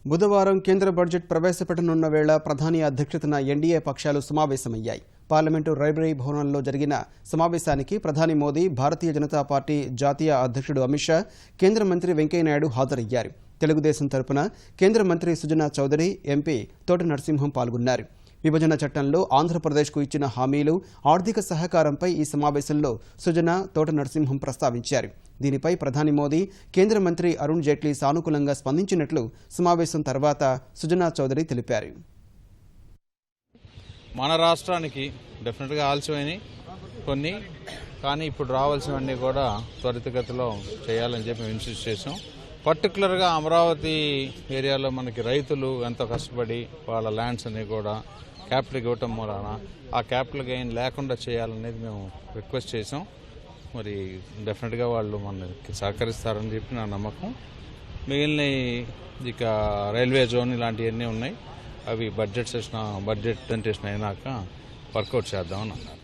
బుధవారం కేంద్ర బడ్జెట్ ప్రవేశపెట్టనున్న వేళ ప్రధాని అధ్యక్షతన ఎన్డీఏ పక్షాలు సమావేశమయ్యాయి. పార్లమెంటు లైబ్రరీ భవనంలో జరిగిన సమావేశానికి ప్రధాని మోదీ, భారతీయ జనతా పార్టీ జాతీయ అధ్యక్షుడు అమిత్ షా, కేంద్ర మంత్రి వెంకయ్యనాయుడు హాజరయ్యారు. తెలుగుదేశం తరపున కేంద్ర మంత్రి సుజనా చౌదరి, ఎంపీ తోట నరసింహం పాల్గొన్నారు. విభజన చట్టంలో ఆంధ్రప్రదేశ్కు ఇచ్చిన హామీలు, ఆర్థిక సహకారంపై ఈ సమావేశంలో సుజనా, తోట నరసింహం ప్రస్తావించారు. దీనిపై ప్రధాని మోదీ, కేంద్ర మంత్రి అరుణ్ జైట్లీ సానుకూలంగా స్పందించినట్లు సమావేశం తర్వాత సుజనా చౌదరి తెలిపారు. మన రాష్ట్రానికి డెఫినెట్గా ఆలస్యమైనవి కొన్ని, కానీ ఇప్పుడు రావాల్సినవన్నీ కూడా త్వరితగతిలో చేయాలని చెప్పి మేము ఇన్సిస్ట్ చేసాం. పర్టికులర్గా అమరావతి ఏరియాలో మనకి రైతులు ఎంతో కష్టపడి వాళ్ళ ల్యాండ్స్ అన్ని కూడా క్యాపిటల్కి ఇవ్వటం మూలాన ఆ క్యాపిటల్ గెయిన్ లేకుండా చేయాలనేది మేము రిక్వెస్ట్ చేసాం. మరి డెఫినెట్గా వాళ్ళు మనకి సహకరిస్తారని చెప్పి నా నమ్మకం. మిగిలిన ఇక రైల్వే జోన్ ఇలాంటివన్నీ ఉన్నాయి, అవి బడ్జెట్ ప్రజెంటేషన్ అయినాక వర్కౌట్ చేద్దామని అన్నారు.